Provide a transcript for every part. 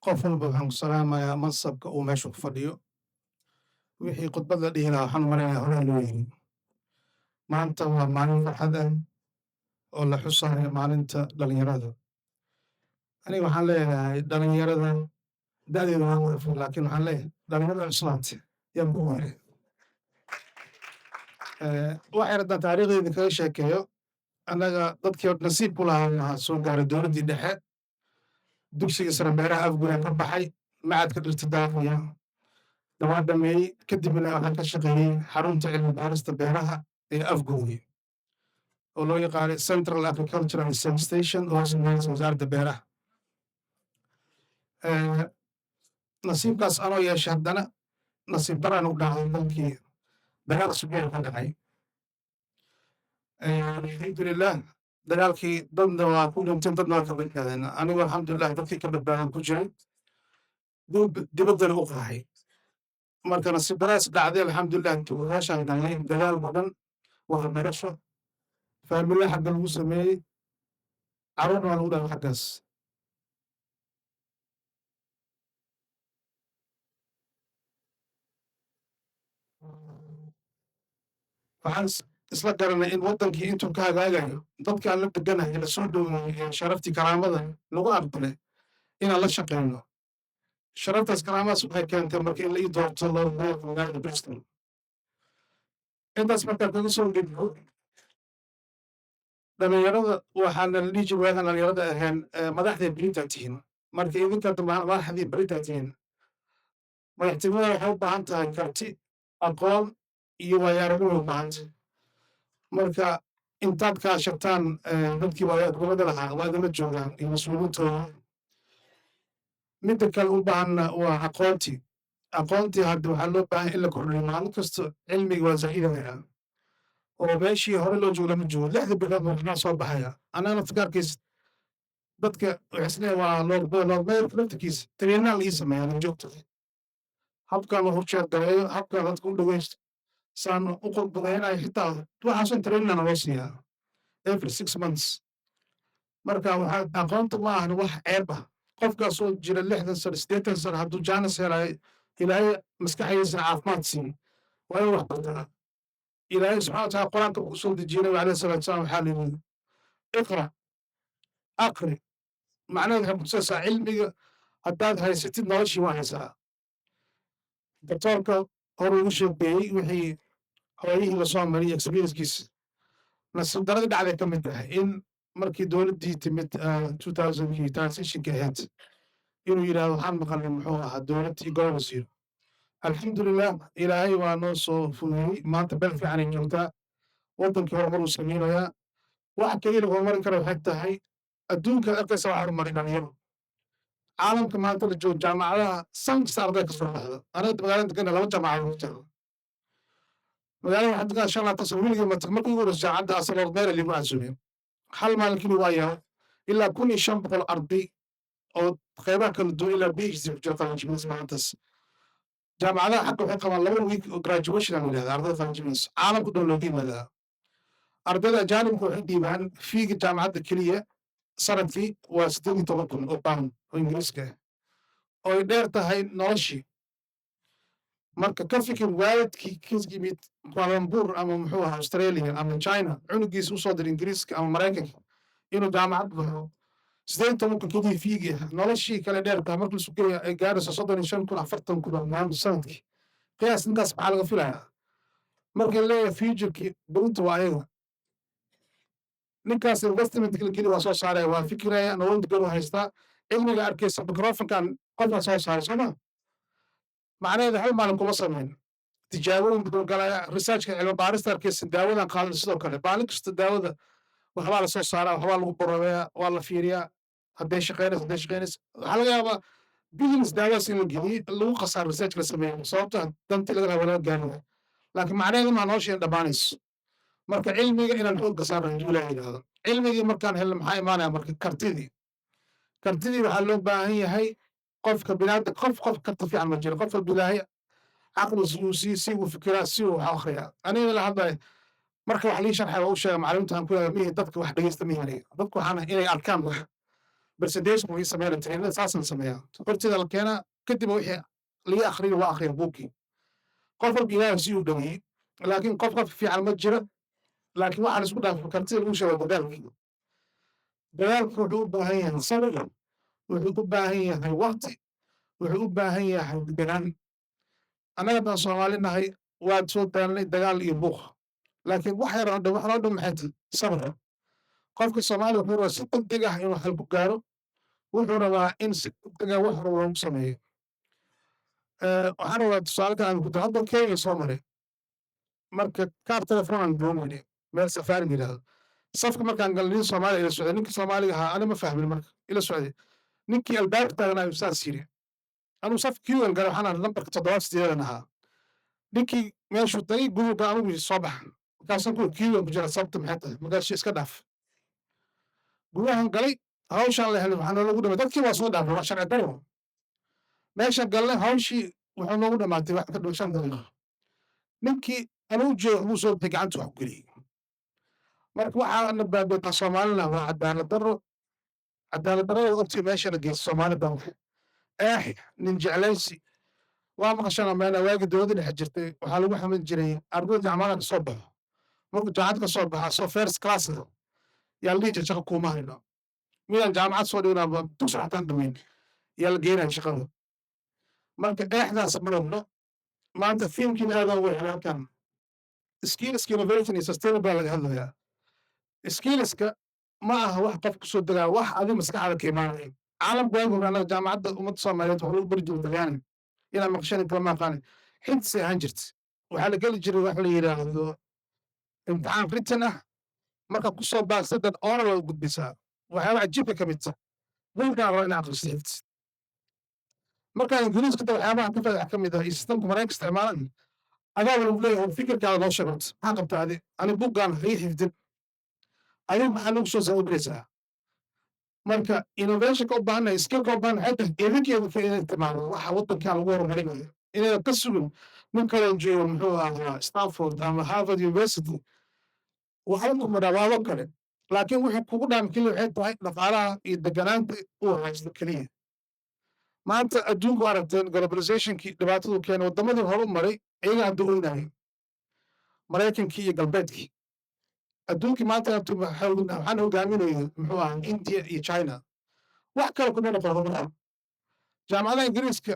qof walba waxaan ku salaamayaa mansabka uu meesha ku fadhiyo. Wixii khudbad la dhihi lahaa waxaan u maleynayaa horaa loo yiri. Maanta waa maalin farxad ah oo la xusayo maalinta dhalinyarada. Aniga waxaan leeyahay dhalinyarada da'deedu waa wada fog, laakiin waxaan leeyahay dhalinyarada cuslaate yaa ugu hore. Wax yar haddaan taariikhdeeda kaga sheekeeyo, annaga dadkii nasiib ku lahaa waxaa soo gaaray dowladdii dhexe, dugsiga sare beeraha Afguya ka baxay, macadka dhirta daaqaya dawaa dhameeyey, kadibna waxaan ka shaqeeyey xarunta cilmi baarista beeraha ee Afguya oo loo yaqaanay Central Agricultural Research Station oo hoos wasaaradda beeraha. Nasiibkaas anoo yeeshay haddana nasiib daraan u dhacday dalkii dagaal sugeer ka dhacay. Alxamdulilah dagaalkii dadna waa ku dhinteen, dadna waa ka badbaadeen. Anigu alxamdulilah dadkii ka badbaadan ku jiray, dibaddana u qaxay. Marka nasiib daraas dhacday alxamdulilah meeshaan galnay dagaal badan, waxbarasho, faamilo xagga lagu sameeyey, carruurna waa lagu dhalay xaggaas. Waxaan isla garanay in waddankii intuu ka hagaagayo dadka aan la deganahay la soo dhoweeyey sharaftii karaamada lagu aqbalay inaan la shaqeyno. Sharaftaas karaamadaas waxay keentay marka in la ii doorto magaalada Bristol. Intaas markaan kaga soo gudbo, dhalinyarada waxaana la dhihi jiray waagaan dhalinyarada ahayn madaxday beritaa tihiin. Marka idinka madaxdii beritaa tihiin, madaxtinimada waxay u baahan tahay karti, aqoon iyo waayo-aragnimo u baahan tahay. Marka intaad kaashataan dadkii waayo-aragnimada lahaa waa idinla joogaan iyo mas-uuliyiintooda. Midda kale u baahanna waa aqoontii. Aqoontii hadda waxaa loo baahan in la kordhiyo. Maalin kasta cilmiga waa zaa'idaya oo meeshii hore loo joogo lama joogo. 6 bilood waxaa soo baxaya. Annagana fikirkiisa dadka waxay isleeyihiin waa loo laftirkiisa training la ii sameeyaa la joogto. Habkaan wax u sheegareeyo, habkaan dadka u dhageysto, saan u khudbadeynayo xitaa waxaasoo training loo siiyaa every 6 months. Marka waxaa aqoonta ma ahan wax ceeb ah. Qofkaasoo jira 60 sano 80 sano hadduu jaanis helayo ilaahay maskaxdiisa caafimaad siin waa inuu wax bartaa. ilaahay subxaana wataala qur-aanka uu soo dejiyey nabiga alayhi salaatu wasalaam waxaa layidhi iqra aqri, macnaheedu waxay kutusaysaa cilmiga haddaad haysatid noloshii waa haysaa. Doctoorka hore ugu sheekeeyey wixii hooyihii lasoo mariyay experiencekiisa. nasiib daradii dhacday ka mid tahay in markii dowladdii timid 2000kii transitionka ahayd inuu yidhaahdo waxaan maqalnay muxuu ahaa dowladdii gobol wasiiro. alxamdulilah ilaahay waa noo soo fududeeyey. maanta bel fiican ay joogtaa, waddankii horumar uu sameynayaa. waxa keliya lagu horumarin kara waxay tahay adduunka arkaysa wax horumarin dhalinyaro. caalamka maanta la joogo jaamacadaha sankasta arday ka soo baxda. anaga magaalada degana 2 jaamacadood ku taalo. magaalada waxaa degan 5 sano weligii markii ugu horreysay jaamacadda Asaloor Meera liigu casuumay. hal maalin keliya waa yahay ilaa 1500 arday oo qeybaha kala duwan ilaa PhD ku jira qalinjibinaysa maalintaas. jaamacadaha xagga waxay qabaan 2 week oo graduation aan yidhahda ardayda qalinjibinaysa. caalamku dhan looga yimaadaa. ardayda ajaanibka waxay dhiibaan fiiga jaamacadda keliya sanadkii waa 18,000 oo pound oo ingiriiska ah oo ay dheer tahay noloshii. marka ka fikir waalidkii ka yimid Kuala-Lumpur ama muxuu ahaa Australia ama China cunugiisa usoo diray ingiriiska ama Maraykanka inuu jaamacad baxo 18,000 keliya fiigi ah noloshii kale dheer tahay marka la sugeeyo ay gaarayso 35,000 40,000 maalinta sanadkii. qiyaas ninkaas maxaa laga filayaa marka la leeyahay futureki berita waa ayaga. ninkaas investment keli waa soo saaraya, waa fikiraya, nolol degan waa haystaa. cilmiga arkaysa microfonkan qofkaa soo saaray sooma macnaheedu hal maalin kuma samayn. tijaabooyin buu galaya, researchka cilmi baarista arkaysa daawadan qaadan sidoo kale. maalin kasta daawada waxbaa la soo saaraa, waxbaa lagu borobeeyaa, waa la fiiriyaa hadday shaqeynayso. waxaa laga yaabaa billions daawadaas in la geliyo lagu khasaaro research la sameeyo sababto dantii laga raba laga gaari waayo. laakiin macnaheedu maa nolosha in dhammaanayso. marka cilmiga inaan xoogga saarno inuu ilaahay yidhaahdo. cilmigii markaan helno maxaa imaanaya marka kartidii waxaa loo baahan yahay qofka binaadam qof karti fiican ma jiro. qof walba ilaahay caqli si uu fikiraa, si uu wax akhriyaa. aniga la hadlaya marka wax lii sharxay waa u sheega macluumaadkan ku leeyahay mihi dadka wax dhegeysta mihi aniga dadku waxaan inay arkaan wax presentation way sameeyaan trainada saasan sameeyaa hortida la keenaa kadib wixii laga akhriyo waa akhriya buuggii qof walba ilaahay si uu dhaweeyey laakiin qof fiican ma jiro laakiin waxaan isku dhaafay kartida lagu sheego dadaalkii dadaalku wuxuu u baahan yahay sabir wuxuu u baahan yahay waqti wuxuu u baahan yahay deganaan annaga baan Soomaali nahay waad soo daalnay dagaal iyo buuq laakiin wax yar oo dhan wax loo dhan maxay tahay sabir qofka Soomaali wuxuu rabaa si degdeg ah inuu xal ku gaaro wuxuu rabaa in si degdeg ah wax lagu sameeyo waxaan rabaa tusaale kale aan ku tahay hadda Kenya soo maray marka kaar telefoon aan doonayay meel safaari yiraahdo safka markaan galnay Soomaaliya ila socday ninka Soomaaliga ahaa ana ma fahmin marka ila socday ninkii albaabka taagnaa uu saas yiri anu safkii waan galay waxaan lambarka 7 ahaa ninkii meeshuu tagay guriga anigu soo baxan markaasaan ku kiiwan ku jira sabta maxay tahay markaas iska dhaaf gudahan galay hawshan la helay waxaan lagu dhamay dadkii waa soo dhaafay wax sharci daro meesha galnay hawshii wuxuu noogu dhamaatay wax ka dhow 5 daqiiqo ninkii anuu jeeyo uu soo bixi gacanta wax ku geliyay marka waxaa na baabada Soomaalina waa cadaalad darro ogtii meesha la geeyay Soomaalida nin jeclaysi waa maqashana meena waagi dowladda dhex jirtay waxaa lagu xamin jiray ardayda jaamacadda ka soo baxo markuu jaamacad ka soo baxa soo first class yaa la dhihi jiray shaqo kuma hayno midaan jaamacad soo dhignaa dugsi xataan dhamayn yaa la geenaya shaqada marka eexdaas ma rabno maanta fiimkii aadaan way halkan skills innovation iyo sustainable laga hadlayaa skillska ma aha wax qof ku soo degaa wax adiga maskaxda ka imaanaya caalamku waa go'aanada jaamacadda ummadda Soomaaliyeed waxa lagu bari jiray Talyaani ila maqshan kala ma qaan xinsi ahaan jirtay waxa la gali jiray wax la yiraahdo imtixaan written ah marka ku soo baaqsay dad oral oo gudbisaa waxa cajiibka ka mid ah buugaan waa in aqrisid marka ingiriiska waxyaabaha ka faa'iido ka mid ah systemka Mareykanka isticmaalaan adaa lagu leeyahay fikirkaaga loo sheego maxaa qabtaa ani buugaan hay xifdin adiga maxaa lagu soo sawiraysaa marka innovation ka u baahanay skill ka u baahanay hadda idinkeeda ka isticmaalo waxa waddanka lagu horumarinayo inay ka sugan nin kale joogo muxuu ahaa Stanford ama Harvard University waxa uu madawaado kale laakiin wuxuu kugu dhaamkin waxay tahay dhaqaalaha iyo deganaanta uu haysto kaliya maanta adduunku aragteen globalizationkii dhibaatadu keenay wadamadii hore u maray iyaga hadda oynahay Mareykankii iyo galbeedkii adduunkii maanta waxaan hogaaminaya muxuu ahaa India iyo China wax kale kuma noqon jaamacadaha Ingiriiska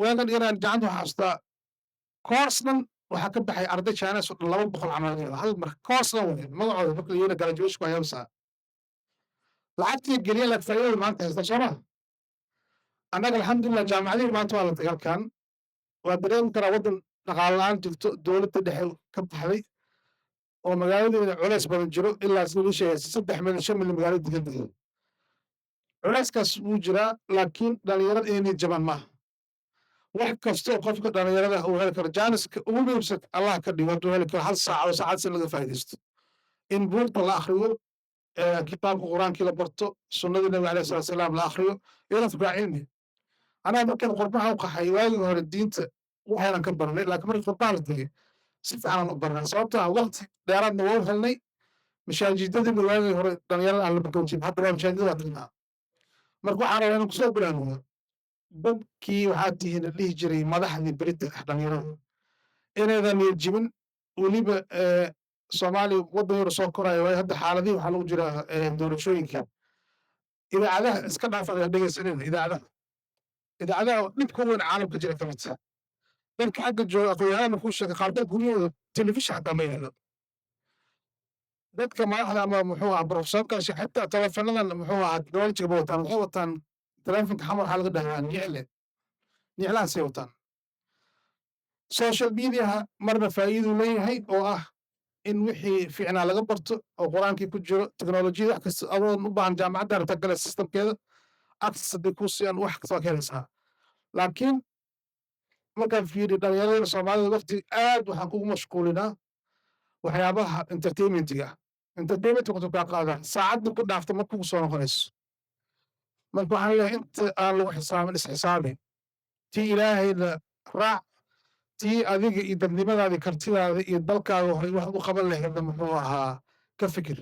waagan inaan gacanta xasuustaa koorsnan waxaa ka baxay arday China soo 200 camal hal mar koorsnan magacooda marka la yiraahdo graduation waa yamsa lacagtii geliyay la faa'iido maanta haysta Soomaa annaga alxamdulillah jaamacadii maanta waa la dagaalkan waa dareemi karaa waddan dhaqaale la'aan jirto dowladda dhexe ka baxday oo magaaladeeda culays badan jiro ilaa sidii sheegay 3 milyan 5 milyan magaalada degan culayskaas wuu jiraa laakiin dhalinyarada inay jaban maaha wax kasta oo qofka dhalinyarada uu heli karo jaaniska ugu muhiimsan Allah ka dhigo hadduu heli karo hal saac oo saacad si laga faa'iidaysto in buurta la akhriyo kitaabka quraanka la barto sunnada nabiga calayhi salaatu wasalaam la akhriyo iyo la fikra cilmi anaa markaan qurbaha u qaxay waagii hore diinta waxaan ka barnay laakiin markii qurbaha la tagay si fiican u barnay sababtoo ah waqti dheeraadna waa u helnay mashaajidadii waagii hore dhalinyarada aan la barkoon jirin hadda waa mashaajidada tagnaa marka waxaan rabaa inaan kusoo bilaabno dadkii waxaa tihiin la dhihi jiray madaxdii berita dhalinyarada inaydan jibin weliba Soomaaliya waddan yar soo koraya way hadda xaaladii waxaa lagu jiraa doorashooyinka idaacadaha iska dhaafaya dhegeysanayna idaacadaha dhibka weyn caalamka jira kamid tahay dadka xagga jooga aqoonyahanna ku sheegay qaarkood guryahooda telefishin xataa ma yeelo dadka madaxda ama muxuu ahaa profesorkaasi xitaa teleefanadan muxuu ahaa technology-ga wataan waxay wataan telefonka xamar waxaa laga dhahaa niclahaasay wataan social mediaha marna faa'iiduu leeyahay oo ah in wixii fiicnaa laga barto oo quraankii ku jiro teknolojiyada wax kasta adoon u baahan jaamacadda rabta gala systemkeeda access haddii ku siiyaan wax kasta waa ka helaysaa laakiin markaan fiiriyo dhalinyarada Soomaalida waqti aad waxaan kugu mashquulinaa waxyaabaha entertainmentiga wuxuu kaa qaadaa saacadda ku dhaafta ma kugu soo noqonayso marka waxaan leeyahay inta aan lagu xisaabin isxisaabi tii ilaahayna raac tii adiga iyo dadnimadaada kartidaada iyo dalkaaga horay wax u qaban lahaydna muxuu ahaa ka fikir